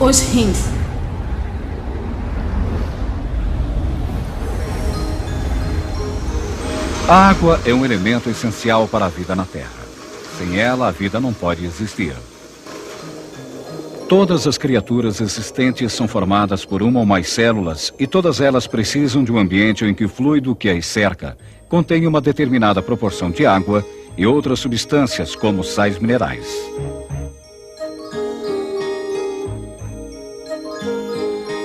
Os rins. A água é um elemento essencial para a vida na Terra. Sem ela, a vida não pode existir. Todas as criaturas existentes são formadas por uma ou mais células e todas elas precisam de um ambiente em que o fluido que as cerca contém uma determinada proporção de água e outras substâncias, como sais minerais.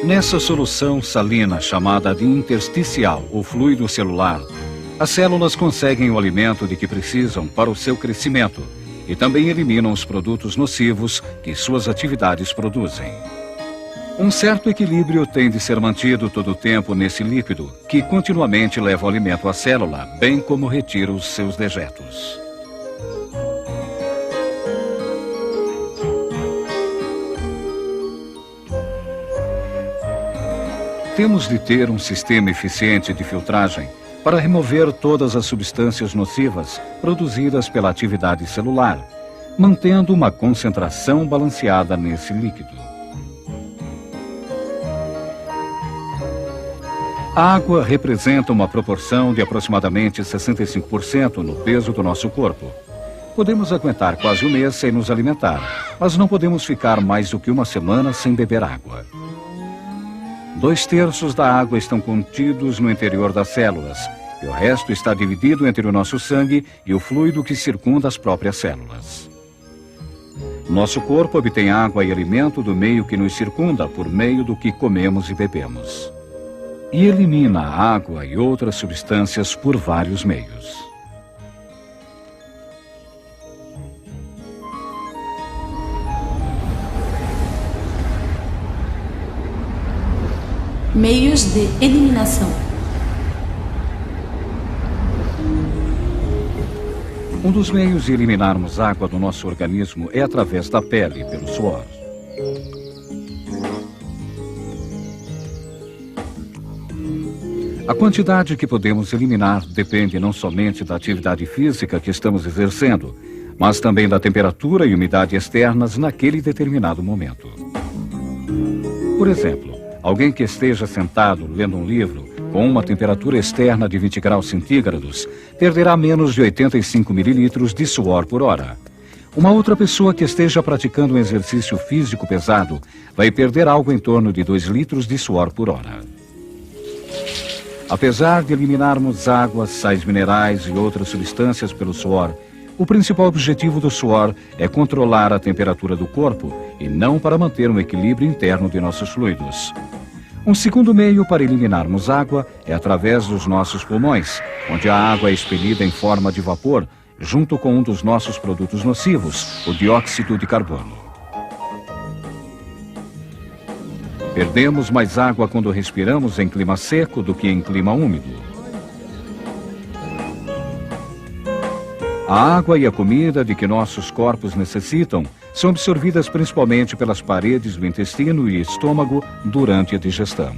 Nessa solução salina chamada de intersticial, ou fluido celular, as células conseguem o alimento de que precisam para o seu crescimento e também eliminam os produtos nocivos que suas atividades produzem. Um certo equilíbrio tem de ser mantido todo o tempo nesse líquido, que continuamente leva o alimento à célula, bem como retira os seus dejetos. Temos de ter um sistema eficiente de filtragem para remover todas as substâncias nocivas produzidas pela atividade celular, mantendo uma concentração balanceada nesse líquido. A água representa uma proporção de aproximadamente 65% no peso do nosso corpo. Podemos aguentar quase um mês sem nos alimentar, mas não podemos ficar mais do que uma semana sem beber água. 2/3 da água estão contidos no interior das células, e o resto está dividido entre o nosso sangue e o fluido que circunda as próprias células. Nosso corpo obtém água e alimento do meio que nos circunda por meio do que comemos e bebemos. E elimina a água e outras substâncias por vários meios. Meios de eliminação. Um dos meios de eliminarmos água do nosso organismo é através da pele, pelo suor. A quantidade que podemos eliminar depende não somente da atividade física que estamos exercendo, mas também da temperatura e umidade externas naquele determinado momento. Por exemplo, alguém que esteja sentado lendo um livro com uma temperatura externa de 20 graus centígrados perderá menos de 85 mililitros de suor por hora. Uma outra pessoa que esteja praticando um exercício físico pesado vai perder algo em torno de 2 litros de suor por hora. Apesar de eliminarmos água, sais minerais e outras substâncias pelo suor, o principal objetivo do suor é controlar a temperatura do corpo e não para manter um equilíbrio interno de nossos fluidos. Um segundo meio para eliminarmos água é através dos nossos pulmões, onde a água é expelida em forma de vapor, junto com um dos nossos produtos nocivos, o dióxido de carbono. Perdemos mais água quando respiramos em clima seco do que em clima úmido. A água e a comida de que nossos corpos necessitam são absorvidas principalmente pelas paredes do intestino e estômago durante a digestão.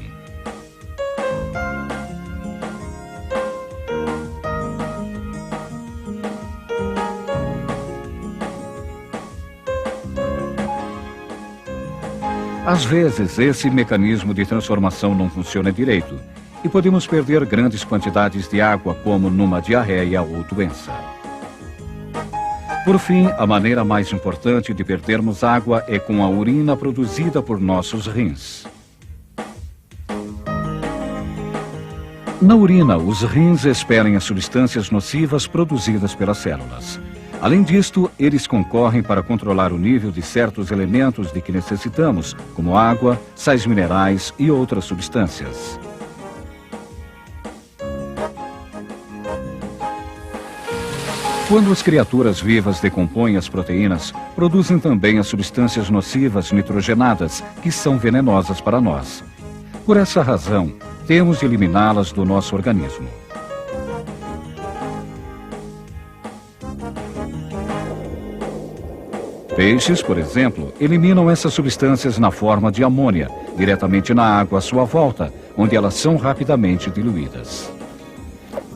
Às vezes, esse mecanismo de transformação não funciona direito e podemos perder grandes quantidades de água, como numa diarreia ou doença. Por fim, a maneira mais importante de perdermos água é com a urina produzida por nossos rins. Na urina, os rins expelem as substâncias nocivas produzidas pelas células. Além disto, eles concorrem para controlar o nível de certos elementos de que necessitamos, como água, sais minerais e outras substâncias. Quando as criaturas vivas decompõem as proteínas, produzem também as substâncias nocivas nitrogenadas, que são venenosas para nós. Por essa razão, temos de eliminá-las do nosso organismo. Peixes, por exemplo, eliminam essas substâncias na forma de amônia, diretamente na água à sua volta, onde elas são rapidamente diluídas.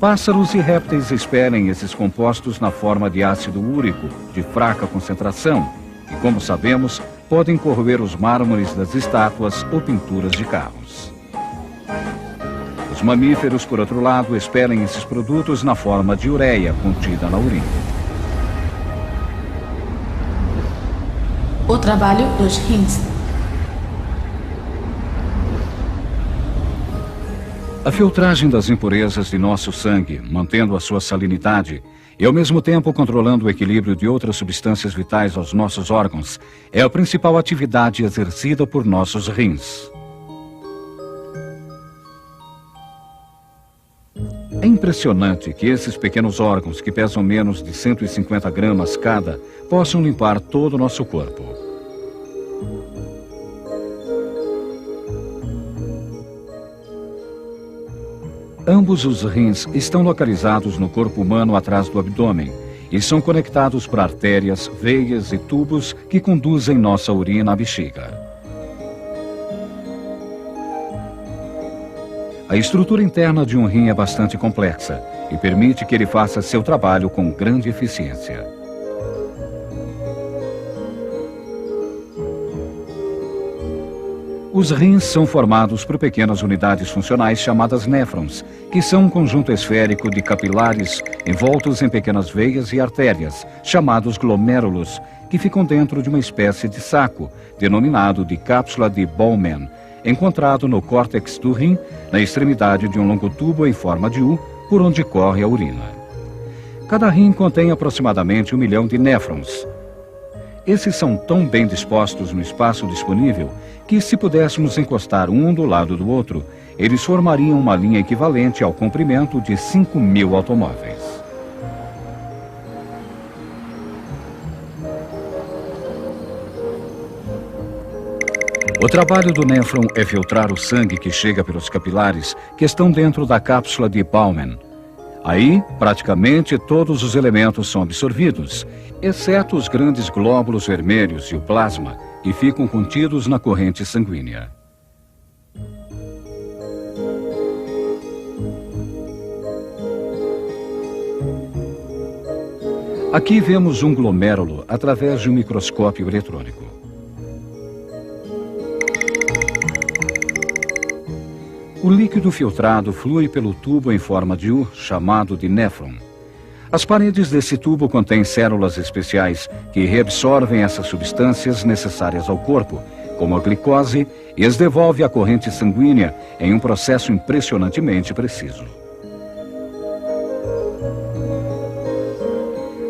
Pássaros e répteis expelem esses compostos na forma de ácido úrico de fraca concentração e, como sabemos, podem corroer os mármores das estátuas ou pinturas de carros. Os mamíferos, por outro lado, expelem esses produtos na forma de ureia contida na urina. O trabalho dos rins. A filtragem das impurezas de nosso sangue, mantendo a sua salinidade e ao mesmo tempo controlando o equilíbrio de outras substâncias vitais aos nossos órgãos, é a principal atividade exercida por nossos rins. É impressionante que esses pequenos órgãos, que pesam menos de 150 gramas cada, possam limpar todo o nosso corpo. Ambos os rins estão localizados no corpo humano atrás do abdômen e são conectados por artérias, veias e tubos que conduzem nossa urina à bexiga. A estrutura interna de um rim é bastante complexa e permite que ele faça seu trabalho com grande eficiência. Os rins são formados por pequenas unidades funcionais chamadas néfrons, que são um conjunto esférico de capilares envoltos em pequenas veias e artérias, chamados glomérulos, que ficam dentro de uma espécie de saco, denominado de cápsula de Bowman, encontrado no córtex do rim, na extremidade de um longo tubo em forma de U, por onde corre a urina. Cada rim contém aproximadamente 1 milhão de néfrons. Esses são tão bem dispostos no espaço disponível que, se pudéssemos encostar um do lado do outro, eles formariam uma linha equivalente ao comprimento de 5.000 automóveis. O trabalho do néfron é filtrar o sangue que chega pelos capilares que estão dentro da cápsula de Bowman. Aí, praticamente todos os elementos são absorvidos, exceto os grandes glóbulos vermelhos e o plasma, que ficam contidos na corrente sanguínea. Aqui vemos um glomérulo através de um microscópio eletrônico. O líquido filtrado flui pelo tubo em forma de U, chamado de néfron. As paredes desse tubo contêm células especiais que reabsorvem essas substâncias necessárias ao corpo, como a glicose, e as devolve à corrente sanguínea em um processo impressionantemente preciso.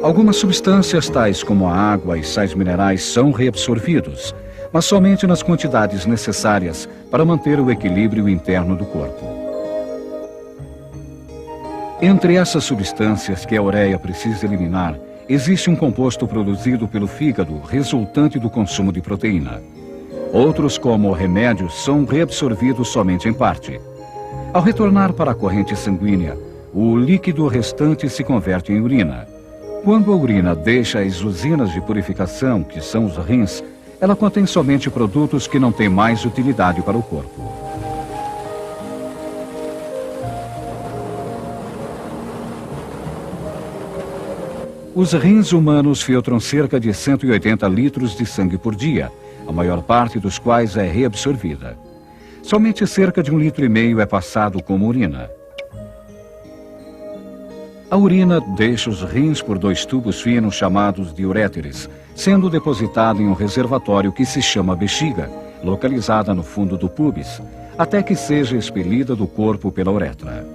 Algumas substâncias, tais como a água e sais minerais, são reabsorvidos, mas somente nas quantidades necessárias para manter o equilíbrio interno do corpo. Entre essas substâncias que a ureia precisa eliminar, existe um composto produzido pelo fígado, resultante do consumo de proteína. Outros, como remédios, são reabsorvidos somente em parte. Ao retornar para a corrente sanguínea, o líquido restante se converte em urina. Quando a urina deixa as usinas de purificação, que são os rins, ela contém somente produtos que não têm mais utilidade para o corpo. Os rins humanos filtram cerca de 180 litros de sangue por dia, a maior parte dos quais é reabsorvida. Somente cerca de 1,5 litros é passado como urina. A urina deixa os rins por 2 tubos finos chamados de uréteres, sendo depositada em um reservatório que se chama bexiga, localizada no fundo do púbis, até que seja expelida do corpo pela uretra.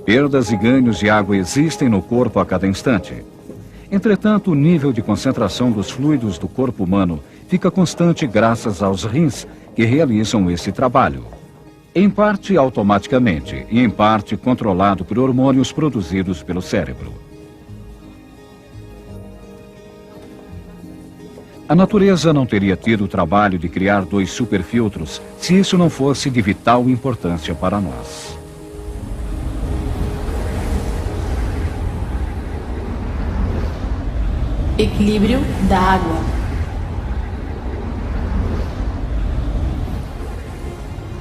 Perdas e ganhos de água existem no corpo a cada instante. Entretanto, o nível de concentração dos fluidos do corpo humano fica constante graças aos rins, que realizam esse trabalho. Em parte automaticamente e em parte controlado por hormônios produzidos pelo cérebro. A natureza não teria tido o trabalho de criar 2 superfiltros se isso não fosse de vital importância para nós. Equilíbrio da água.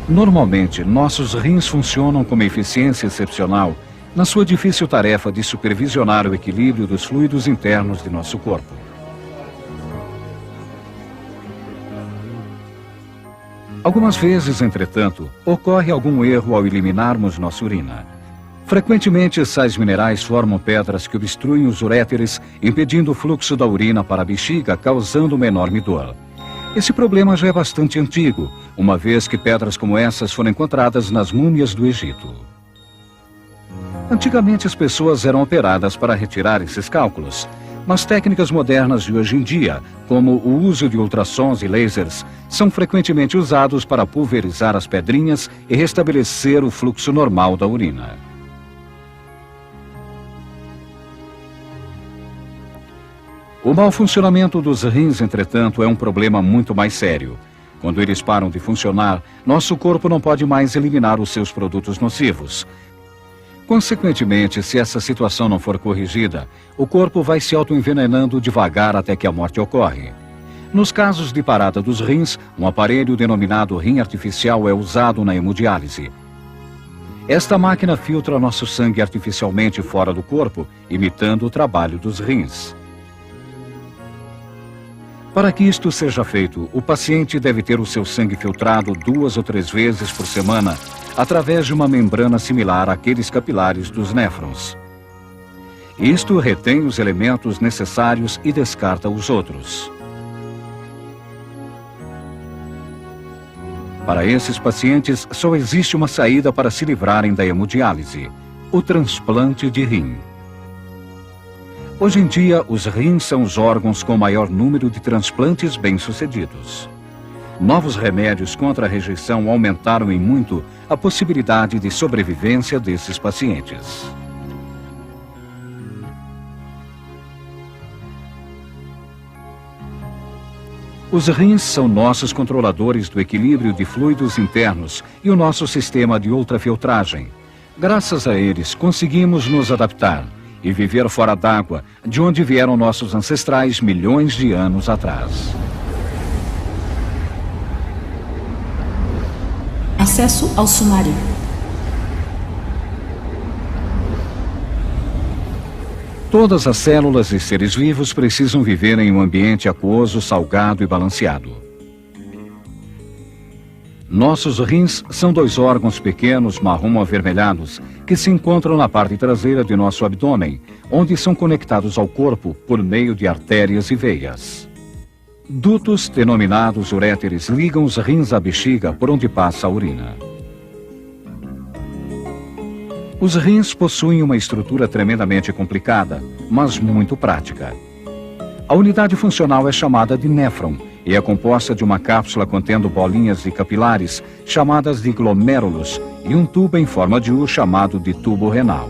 Normalmente, nossos rins funcionam com uma eficiência excepcional na sua difícil tarefa de supervisionar o equilíbrio dos fluidos internos de nosso corpo. Algumas vezes, entretanto, ocorre algum erro ao eliminarmos nossa urina. Frequentemente, sais minerais formam pedras que obstruem os uréteres, impedindo o fluxo da urina para a bexiga, causando uma enorme dor. Esse problema já é bastante antigo, uma vez que pedras como essas foram encontradas nas múmias do Egito. Antigamente, as pessoas eram operadas para retirar esses cálculos, mas técnicas modernas de hoje em dia, como o uso de ultrassons e lasers, são frequentemente usados para pulverizar as pedrinhas e restabelecer o fluxo normal da urina. O mau funcionamento dos rins, entretanto, é um problema muito mais sério. Quando eles param de funcionar, nosso corpo não pode mais eliminar os seus produtos nocivos. Consequentemente, se essa situação não for corrigida, o corpo vai se autoenvenenando devagar até que a morte ocorre. Nos casos de parada dos rins, um aparelho denominado rim artificial é usado na hemodiálise. Esta máquina filtra nosso sangue artificialmente fora do corpo, imitando o trabalho dos rins. Para que isto seja feito, o paciente deve ter o seu sangue filtrado 2 ou 3 vezes por semana, através de uma membrana similar àqueles capilares dos néfrons. Isto retém os elementos necessários e descarta os outros. Para esses pacientes, só existe uma saída para se livrarem da hemodiálise: o transplante de rim. Hoje em dia, os rins são os órgãos com maior número de transplantes bem-sucedidos. Novos remédios contra a rejeição aumentaram em muito a possibilidade de sobrevivência desses pacientes. Os rins são nossos controladores do equilíbrio de fluidos internos e o nosso sistema de ultrafiltragem. Graças a eles, conseguimos nos adaptar e viver fora d'água, de onde vieram nossos ancestrais milhões de anos atrás. Acesso ao sumário. Todas as células e seres vivos precisam viver em um ambiente aquoso, salgado e balanceado. Nossos rins são 2 órgãos pequenos marrom-avermelhados que se encontram na parte traseira de nosso abdômen, onde são conectados ao corpo por meio de artérias e veias. Dutos, denominados uréteres, ligam os rins à bexiga por onde passa a urina. Os rins possuem uma estrutura tremendamente complicada, mas muito prática. A unidade funcional é chamada de néfron e é composta de uma cápsula contendo bolinhas de capilares, chamadas de glomérulos, e um tubo em forma de U chamado de tubo renal.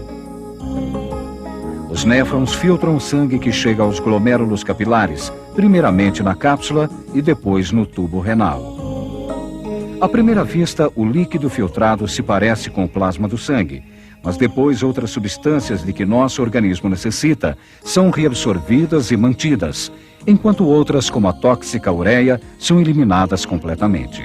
Os néfrons filtram o sangue que chega aos glomérulos capilares, primeiramente na cápsula e depois no tubo renal. À primeira vista, o líquido filtrado se parece com o plasma do sangue, mas depois outras substâncias de que nosso organismo necessita são reabsorvidas e mantidas, enquanto outras, como a tóxica ureia, são eliminadas completamente.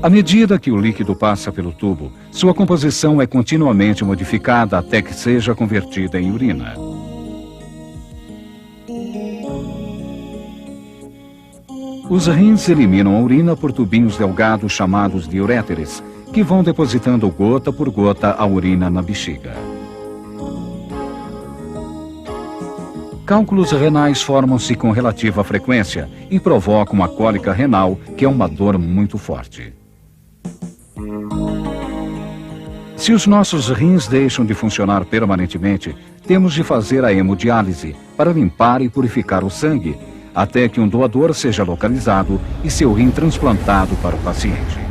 À medida que o líquido passa pelo tubo, sua composição é continuamente modificada até que seja convertida em urina. Os rins eliminam a urina por tubinhos delgados chamados de uréteres, que vão depositando gota por gota a urina na bexiga. Cálculos renais formam-se com relativa frequência e provocam uma cólica renal, que é uma dor muito forte. Se os nossos rins deixam de funcionar permanentemente, temos de fazer a hemodiálise para limpar e purificar o sangue, até que um doador seja localizado e seu rim transplantado para o paciente.